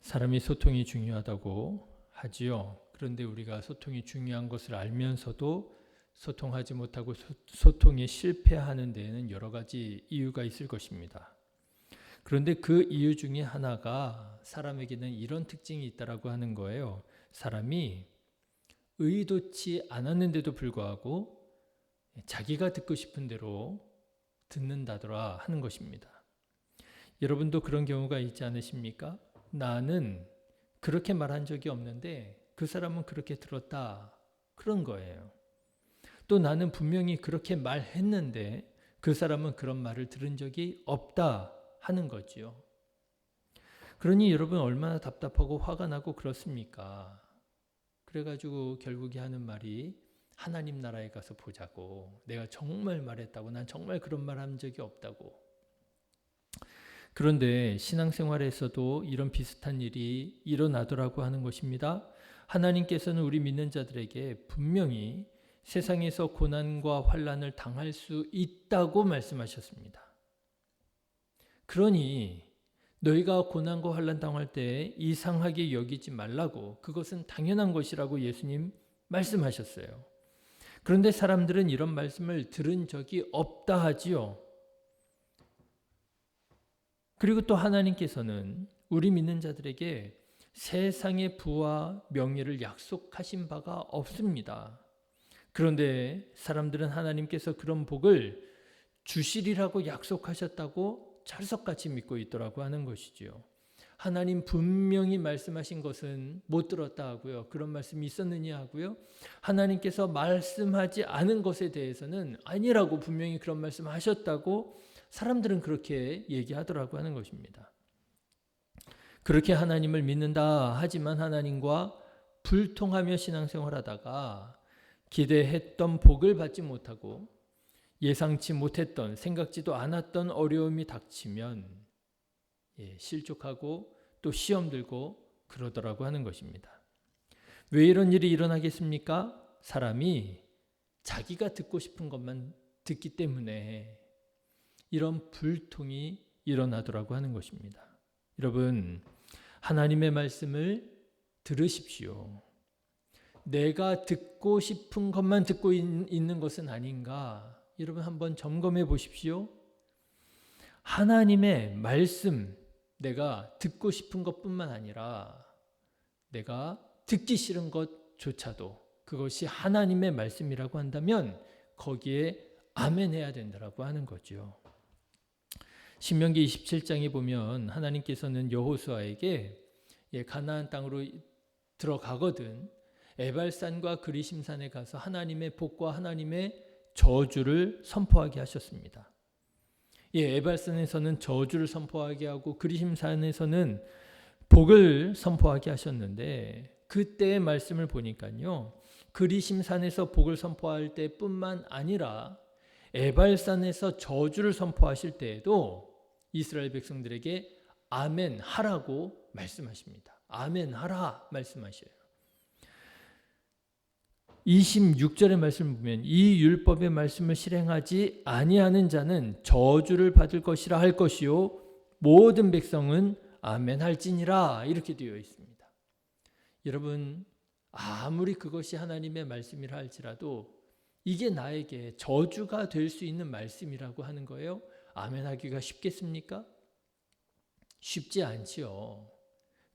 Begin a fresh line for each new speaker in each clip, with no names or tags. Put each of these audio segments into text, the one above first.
사람이 소통이 중요하다고 하지요. 그런데 우리가 소통이 중요한 것을 알면서도 소통하지 못하고 소통에 실패하는 데에는 여러 가지 이유가 있을 것입니다. 그런데 그 이유 중에 하나가 사람에게는 이런 특징이 있다라고 하는 거예요. 사람이 의도치 않았는데도 불구하고 자기가 듣고 싶은 대로 듣는다더라 하는 것입니다. 여러분도 그런 경우가 있지 않으십니까? 나는 그렇게 말한 적이 없는데 그 사람은 그렇게 들었다. 그런 거예요. 또 나는 분명히 그렇게 말했는데 그 사람은 그런 말을 들은 적이 없다 하는 거지요. 그러니 여러분 얼마나 답답하고 화가 나고 그렇습니까? 그래가지고 결국에 하는 말이 하나님 나라에 가서 보자고. 내가 정말 말했다고. 난 정말 그런 말 한 적이 없다고. 그런데 신앙생활에서도 이런 비슷한 일이 일어나더라고 하는 것입니다. 하나님께서는 우리 믿는 자들에게 분명히 세상에서 고난과 환난을 당할 수 있다고 말씀하셨습니다. 그러니 너희가 고난과 환난 당할 때 이상하게 여기지 말라고, 그것은 당연한 것이라고 예수님 말씀하셨어요. 그런데 사람들은 이런 말씀을 들은 적이 없다 하지요. 그리고 또 하나님께서는 우리 믿는 자들에게 세상의 부와 명예를 약속하신 바가 없습니다. 그런데 사람들은 하나님께서 그런 복을 주시리라고 약속하셨다고 철석같이 믿고 있더라고 하는 것이지요. 하나님 분명히 말씀하신 것은 못 들었다 하고요. 그런 말씀이 있었느냐 하고요. 하나님께서 말씀하지 않은 것에 대해서는 아니라고 분명히 그런 말씀하셨다고 사람들은 그렇게 얘기하더라고 하는 것입니다. 그렇게 하나님을 믿는다 하지만 하나님과 불통하며 신앙생활하다가 기대했던 복을 받지 못하고 예상치 못했던, 생각지도 않았던 어려움이 닥치면 실족하고 또 시험 들고 그러더라고 하는 것입니다. 왜 이런 일이 일어나겠습니까? 사람이 자기가 듣고 싶은 것만 듣기 때문에 이런 불통이 일어나더라고 하는 것입니다. 여러분, 하나님의 말씀을 들으십시오. 내가 듣고 싶은 것만 듣고 있는 것은 아닌가? 여러분 한번 점검해 보십시오. 하나님의 말씀, 내가 듣고 싶은 것뿐만 아니라 내가 듣기 싫은 것조차도 그것이 하나님의 말씀이라고 한다면 거기에 아멘 해야 된다고 하는 거죠. 신명기 27장에 보면 하나님께서는 여호수아에게 가나안 땅으로 들어가거든 에발산과 그리심산에 가서 하나님의 복과 하나님의 저주를 선포하게 하셨습니다. 에발산에서는 저주를 선포하게 하고 그리심산에서는 복을 선포하게 하셨는데 그때의 말씀을 보니까요. 그리심산에서 복을 선포할 때뿐만 아니라 에발산에서 저주를 선포하실 때에도 이스라엘 백성들에게 아멘 하라고 말씀하십니다. 아멘 하라 말씀하셔요. 26절의 말씀을 보면 이 율법의 말씀을 실행하지 아니하는 자는 저주를 받을 것이라 할 것이요 모든 백성은 아멘 할지니라 이렇게 되어 있습니다. 여러분 아무리 그것이 하나님의 말씀이라 할지라도 이게 나에게 저주가 될 수 있는 말씀이라고 하는 거예요. 아멘 하기가 쉽겠습니까? 쉽지 않지요.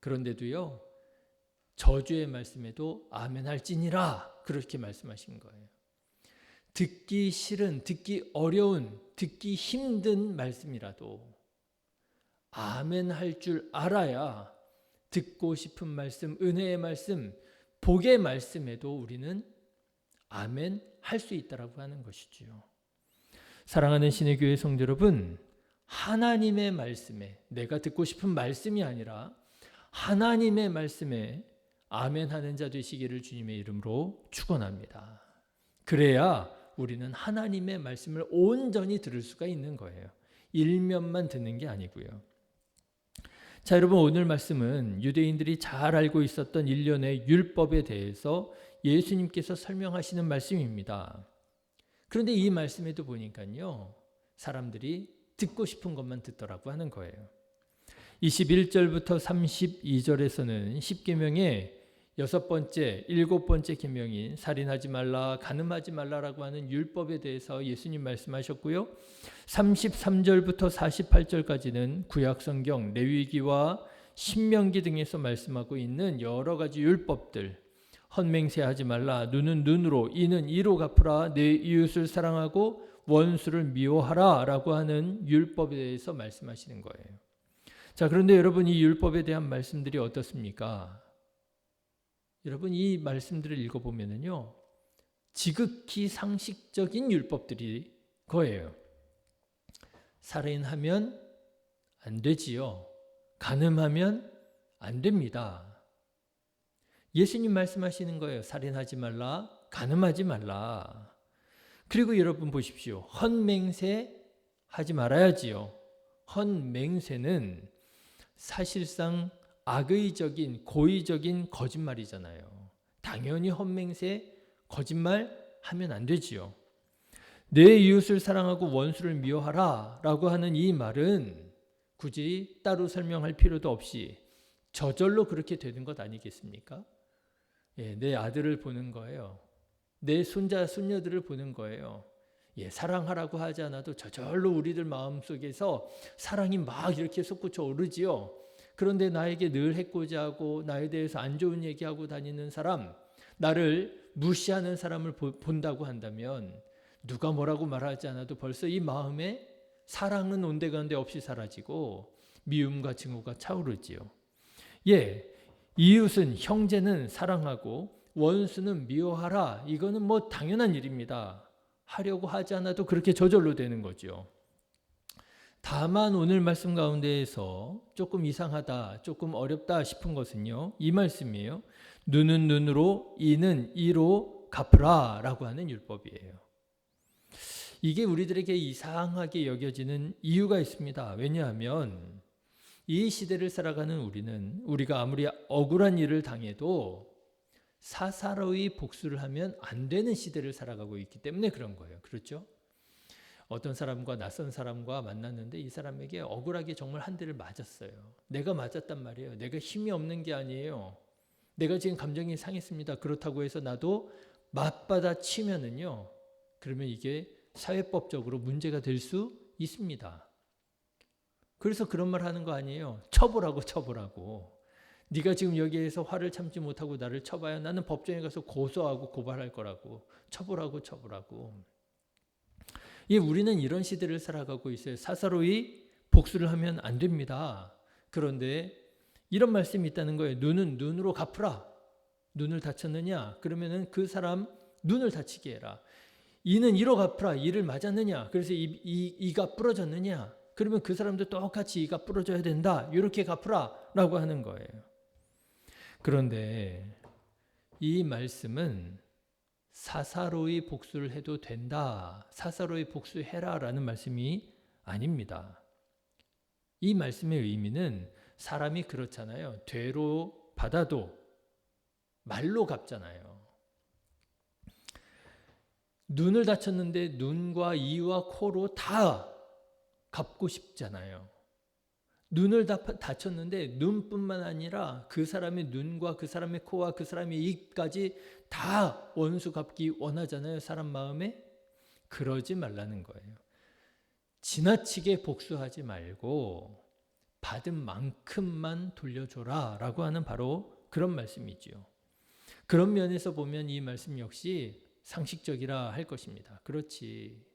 그런데도요. 저주의 말씀에도 아멘 할지니라 그렇게 말씀하신 거예요. 듣기 싫은, 듣기 어려운, 듣기 힘든 말씀이라도 아멘 할 줄 알아야 듣고 싶은 말씀, 은혜의 말씀, 복의 말씀에도 우리는 아멘 할 수 있다라고 하는 것이지요. 사랑하는 신의 교회 성도 여러분, 하나님의 말씀에 내가 듣고 싶은 말씀이 아니라 하나님의 말씀에 아멘 하는 자 되시기를 주님의 이름으로 축원합니다. 그래야 우리는 하나님의 말씀을 온전히 들을 수가 있는 거예요. 일면만 듣는 게 아니고요. 자, 여러분 오늘 말씀은 유대인들이 잘 알고 있었던 일련의 율법에 대해서 예수님께서 설명하시는 말씀입니다. 그런데 이 말씀에도 보니까요. 사람들이 듣고 싶은 것만 듣더라고 하는 거예요. 21절부터 32절에서는 10계명의 여섯 번째, 일곱 번째 계명인 살인하지 말라, 간음하지 말라라고 하는 율법에 대해서 예수님 말씀하셨고요. 33절부터 48절까지는 구약성경 레위기와 신명기 등에서 말씀하고 있는 여러 가지 율법들, 헛맹세하지 말라, 눈은 눈으로, 이는 이로 갚으라, 내 이웃을 사랑하고 원수를 미워하라 라고 하는 율법에 대해서 말씀하시는 거예요. 자, 그런데 여러분, 이 율법에 대한 말씀들이 어떻습니까? 여러분, 이 말씀들을 읽어보면요, 지극히 상식적인 율법들이 거예요. 살인하면 안 되지요. 간음하면 안 됩니다. 예수님 말씀하시는 거예요. 살인하지 말라, 간음하지 말라. 그리고 여러분 보십시오. 헛맹세 하지 말아야지요. 헛맹세는 사실상 악의적인 고의적인 거짓말이잖아요. 당연히 헛맹세 거짓말 하면 안 되지요. 내 이웃을 사랑하고 원수를 미워하라 라고 하는 이 말은 굳이 따로 설명할 필요도 없이 저절로 그렇게 되는 것 아니겠습니까? 예, 내 아들을 보는 거예요. 내 손자 손녀들을 보는 거예요. 예, 사랑하라고 하지 않아도 저절로 우리들 마음속에서 사랑이 막 이렇게 솟구쳐 오르지요. 그런데 나에게 늘 해코지하고 나에 대해서 안 좋은 얘기하고 다니는 사람, 나를 무시하는 사람을 본다고 한다면 누가 뭐라고 말하지 않아도 벌써 이 마음에 사랑은 온데간데 없이 사라지고 미움과 증오가 차오르지요. 예, 이웃은, 형제는 사랑하고 원수는 미워하라. 이거는 뭐 당연한 일입니다. 하려고 하지 않아도 그렇게 저절로 되는 거죠. 다만 오늘 말씀 가운데에서 조금 이상하다, 조금 어렵다 싶은 것은요, 이 말씀이에요. 눈은 눈으로, 이는 이로 갚으라 라고 하는 율법이에요. 이게 우리들에게 이상하게 여겨지는 이유가 있습니다. 왜냐하면 이 시대를 살아가는 우리는 우리가 아무리 억울한 일을 당해도 사사로이 복수를 하면 안 되는 시대를 살아가고 있기 때문에 그런 거예요. 그렇죠? 어떤 사람과 낯선 사람과 만났는데 이 사람에게 억울하게 정말 한 대를 맞았어요. 내가 맞았단 말이에요. 내가 힘이 없는 게 아니에요. 내가 지금 감정이 상했습니다. 그렇다고 해서 나도 맞받아 치면은요, 그러면 이게 사회법적으로 문제가 될 수 있습니다. 그래서 그런 말 하는 거 아니에요. 처벌하고. 네가 지금 여기에서 화를 참지 못하고 나를 쳐봐야 나는 법정에 가서 고소하고 고발할 거라고. 처벌하고. 예, 우리는 이런 시대를 살아가고 있어요. 사사로이 복수를 하면 안 됩니다. 그런데 이런 말씀이 있다는 거예요. 눈은 눈으로 갚으라. 눈을 다쳤느냐? 그러면은 그 사람 눈을 다치게 해라. 이는 이로 갚으라. 이를 맞았느냐? 그래서 이가 부러졌느냐? 그러면 그 사람도 똑같이 이가 부러져야 된다. 이렇게 갚으라 라고 하는 거예요. 그런데 이 말씀은 사사로이 복수를 해도 된다. 사사로이 복수해라 라는 말씀이 아닙니다. 이 말씀의 의미는 사람이 그렇잖아요. 되로 받아도 말로 갚잖아요. 눈을 다쳤는데 눈과 이와 코로 다 갚고 싶잖아요. 눈을 다쳤는데 눈뿐만 아니라 그 사람의 눈과 그 사람의 코와 그 사람의 입까지 다 원수 갚기 원하잖아요. 사람 마음에. 그러지 말라는 거예요. 지나치게 복수하지 말고 받은 만큼만 돌려줘라 라고 하는 바로 그런 말씀이지요. 그런 면에서 보면 이 말씀 역시 상식적이라 할 것입니다. 그렇지.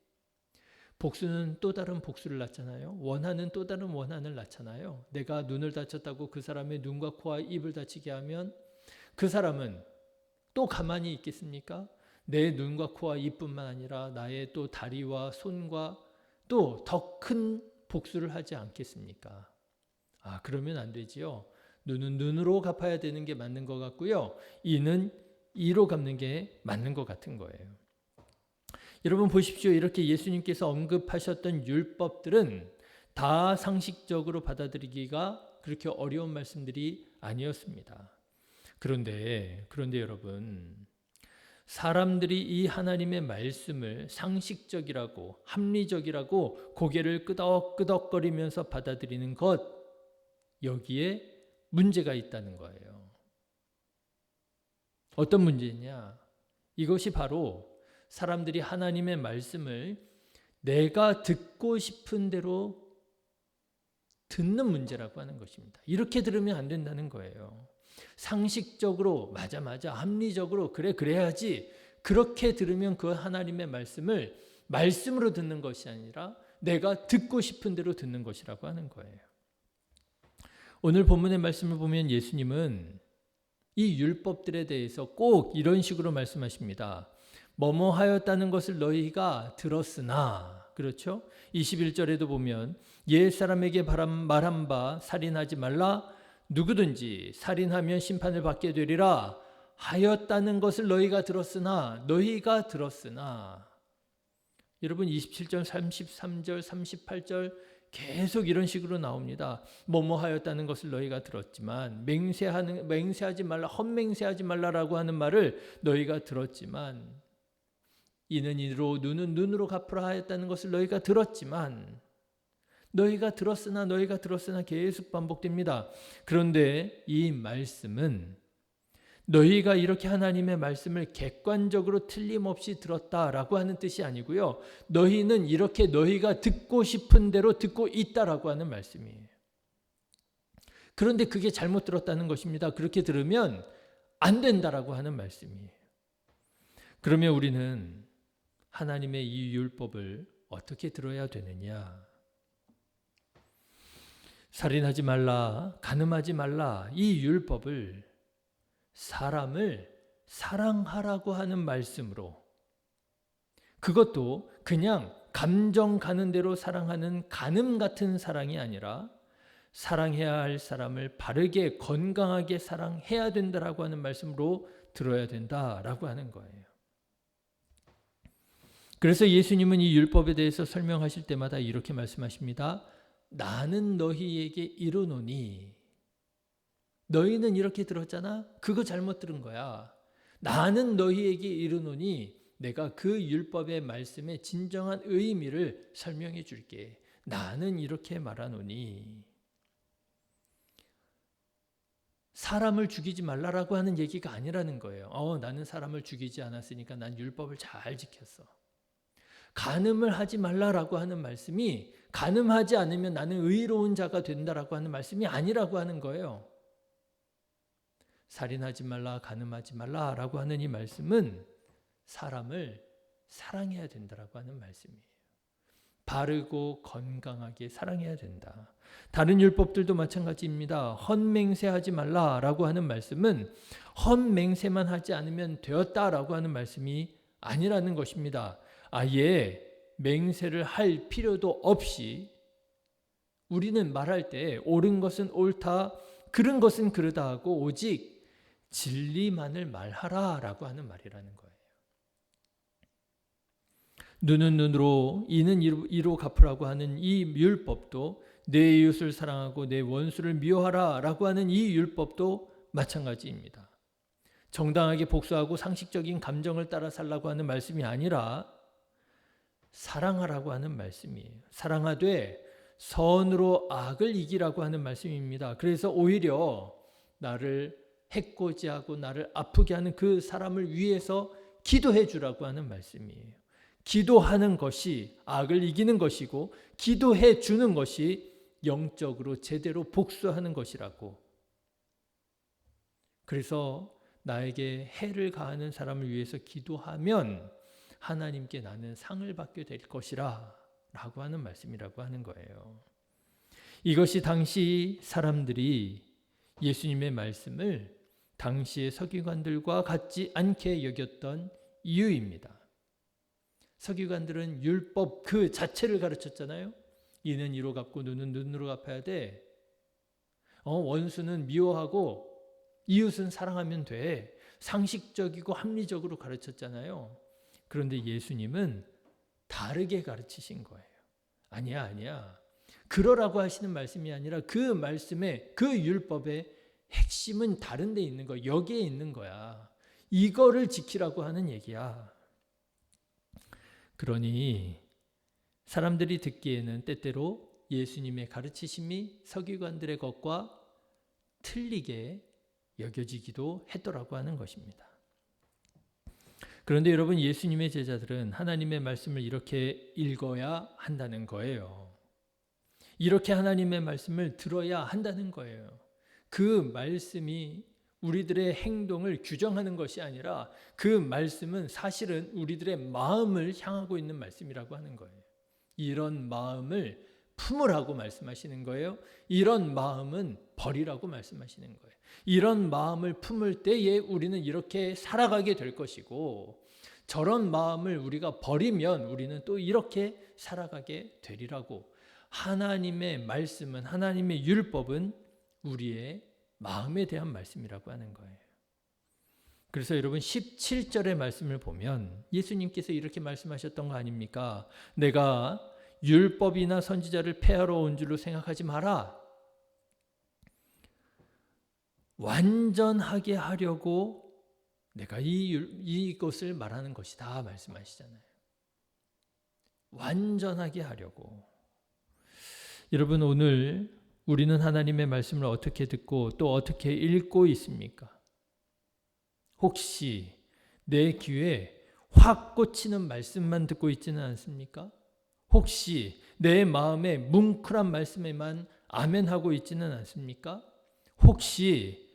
복수는 또 다른 복수를 낳잖아요. 원한은 또 다른 원한을 낳잖아요. 내가 눈을 다쳤다고 그 사람의 눈과 코와 입을 다치게 하면 그 사람은 또 가만히 있겠습니까? 내 눈과 코와 입뿐만 아니라 나의 또 다리와 손과 또 더 큰 복수를 하지 않겠습니까? 그러면 안 되지요. 눈은 눈으로 갚아야 되는 게 맞는 것 같고요. 이는 이로 갚는 게 맞는 것 같은 거예요. 여러분 보십시오. 이렇게 예수님께서 언급하셨던 율법들은 다 상식적으로 받아들이기가 그렇게 어려운 말씀들이 아니었습니다. 그런데 여러분, 사람들이 이 하나님의 말씀을 상식적이라고 합리적이라고 고개를 끄덕끄덕거리면서 받아들이는 것, 여기에 문제가 있다는 거예요. 어떤 문제냐? 이것이 바로 사람들이 하나님의 말씀을 내가 듣고 싶은 대로 듣는 문제라고 하는 것입니다. 이렇게 들으면 안 된다는 거예요. 상식적으로 맞아 합리적으로 그래야지 그렇게 들으면 그 하나님의 말씀을 말씀으로 듣는 것이 아니라 내가 듣고 싶은 대로 듣는 것이라고 하는 거예요. 오늘 본문의 말씀을 보면 예수님은 이 율법들에 대해서 꼭 이런 식으로 말씀하십니다. 뭐뭐 하였다는 것을 너희가 들었으나, 그렇죠? 21절에도 보면 옛사람에게 말한 바 살인하지 말라, 누구든지 살인하면 심판을 받게 되리라 하였다는 것을 너희가 들었으나. 여러분 27절, 33절, 38절 계속 이런 식으로 나옵니다. 뭐뭐 하였다는 것을 너희가 들었지만, 맹세하지 말라, 헛맹세하지 말라라고 하는 말을 너희가 들었지만, 이는 이로 눈은 눈으로 갚으라 하였다는 것을 너희가 들었지만, 너희가 들었으나 계속 반복됩니다. 그런데 이 말씀은 너희가 이렇게 하나님의 말씀을 객관적으로 틀림없이 들었다라고 하는 뜻이 아니고요. 너희는 이렇게 너희가 듣고 싶은 대로 듣고 있다라고 하는 말씀이에요. 그런데 그게 잘못 들었다는 것입니다. 그렇게 들으면 안 된다라고 하는 말씀이에요. 그러면 우리는 하나님의 이 율법을 어떻게 들어야 되느냐? 살인하지 말라, 간음하지 말라, 이 율법을 사람을 사랑하라고 하는 말씀으로, 그것도 그냥 감정 가는 대로 사랑하는 간음 같은 사랑이 아니라 사랑해야 할 사람을 바르게 건강하게 사랑해야 된다라고 하는 말씀으로 들어야 된다라고 하는 거예요. 그래서 예수님은 이 율법에 대해서 설명하실 때마다 이렇게 말씀하십니다. 나는 너희에게 이르노니, 너희는 이렇게 들었잖아? 그거 잘못 들은 거야. 나는 너희에게 이르노니, 내가 그 율법의 말씀의 진정한 의미를 설명해 줄게. 나는 이렇게 말하노니. 사람을 죽이지 말라라고 하는 얘기가 아니라는 거예요. 나는 사람을 죽이지 않았으니까 난 율법을 잘 지켰어. 간음을 하지 말라라고 하는 말씀이 간음하지 않으면 나는 의로운 자가 된다라고 하는 말씀이 아니라고 하는 거예요. 살인하지 말라, 간음하지 말라라고 하는 이 말씀은 사람을 사랑해야 된다라고 하는 말씀이에요. 바르고 건강하게 사랑해야 된다. 다른 율법들도 마찬가지입니다. 헛맹세하지 말라라고 하는 말씀은 헛맹세만 하지 않으면 되었다라고 하는 말씀이 아니라는 것입니다. 아예 맹세를 할 필요도 없이 우리는 말할 때 옳은 것은 옳다, 그른 것은 그르다 하고 오직 진리만을 말하라라고 하는 말이라는 거예요. 눈은 눈으로, 이는 이로 갚으라고 하는 이 율법도, 내 이웃을 사랑하고 내 원수를 미워하라라고 하는 이 율법도 마찬가지입니다. 정당하게 복수하고 상식적인 감정을 따라 살라고 하는 말씀이 아니라 사랑하라고 하는 말씀이에요. 사랑하되 선으로 악을 이기라고 하는 말씀입니다. 그래서 오히려 나를 해코지하고 나를 아프게 하는 그 사람을 위해서 기도해 주라고 하는 말씀이에요. 기도하는 것이 악을 이기는 것이고, 기도해 주는 것이 영적으로 제대로 복수하는 것이라고. 그래서 나에게 해를 가하는 사람을 위해서 기도하면 하나님께 나는 상을 받게 될 것이라 라고 하는 말씀이라고 하는 거예요. 이것이 당시 사람들이 예수님의 말씀을 당시의 서기관들과 같지 않게 여겼던 이유입니다. 서기관들은 율법 그 자체를 가르쳤잖아요. 이는 이로 갚고 눈은 눈으로 갚아야 돼. 원수는 미워하고 이웃은 사랑하면 돼. 상식적이고 합리적으로 가르쳤잖아요. 그런데 예수님은 다르게 가르치신 거예요. 아니야. 그러라고 하시는 말씀이 아니라 그 말씀의, 그 율법의 핵심은 다른 데 있는 거야. 여기에 있는 거야. 이거를 지키라고 하는 얘기야. 그러니 사람들이 듣기에는 때때로 예수님의 가르치심이 서기관들의 것과 틀리게 여겨지기도 했더라고 하는 것입니다. 그런데 여러분, 예수님의 제자들은 하나님의 말씀을 이렇게 읽어야 한다는 거예요. 이렇게 하나님의 말씀을 들어야 한다는 거예요. 그 말씀이 우리들의 행동을 규정하는 것이 아니라 그 말씀은 사실은 우리들의 마음을 향하고 있는 말씀이라고 하는 거예요. 이런 마음을 품으라고 말씀하시는 거예요. 이런 마음은 버리라고 말씀하시는 거예요. 이런 마음을 품을 때에 우리는 이렇게 살아가게 될 것이고, 저런 마음을 우리가 버리면 우리는 또 이렇게 살아가게 되리라고. 하나님의 말씀은, 하나님의 율법은 우리의 마음에 대한 말씀이라고 하는 거예요. 그래서 여러분 17절의 말씀을 보면 예수님께서 이렇게 말씀하셨던 거 아닙니까? 내가 율법이나 선지자를 폐하러 온 줄로 생각하지 마라. 완전하게 하려고 내가 이것을 말하는 것이다 말씀하시잖아요. 완전하게 하려고. 여러분, 오늘 우리는 하나님의 말씀을 어떻게 듣고 또 어떻게 읽고 있습니까? 혹시 내 귀에 확 꽂히는 말씀만 듣고 있지는 않습니까? 혹시 내 마음에 뭉클한 말씀에만 아멘하고 있지는 않습니까? 혹시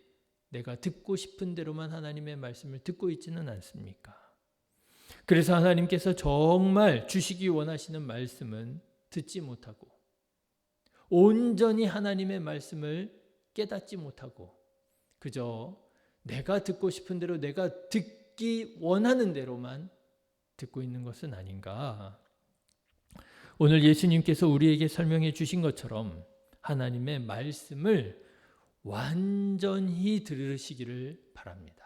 내가 듣고 싶은 대로만 하나님의 말씀을 듣고 있지는 않습니까? 그래서 하나님께서 정말 주시기 원하시는 말씀은 듣지 못하고, 온전히 하나님의 말씀을 깨닫지 못하고, 그저 내가 듣고 싶은 대로, 내가 듣기 원하는 대로만 듣고 있는 것은 아닌가. 오늘 예수님께서 우리에게 설명해 주신 것처럼 하나님의 말씀을 완전히 들으시기를 바랍니다.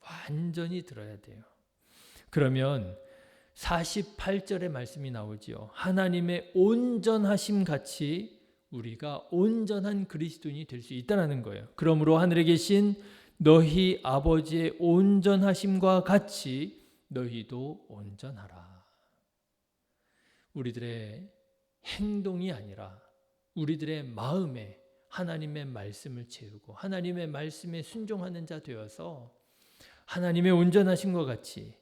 완전히 들어야 돼요. 그러면 48절의 말씀이 나오지요. 하나님의 온전하심 같이 우리가 온전한 그리스도인이 될 수 있다는 거예요. 그러므로 하늘에 계신 너희 아버지의 온전하심과 같이 너희도 온전하라. 우리들의 행동이 아니라 우리들의 마음에 하나님의 말씀을 채우고 하나님의 말씀에 순종하는 자 되어서 하나님의 온전하심과 같이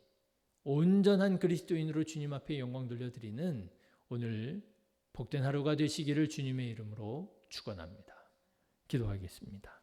온전한 그리스도인으로 주님 앞에 영광 돌려드리는 오늘 복된 하루가 되시기를 주님의 이름으로 축원합니다. 기도하겠습니다.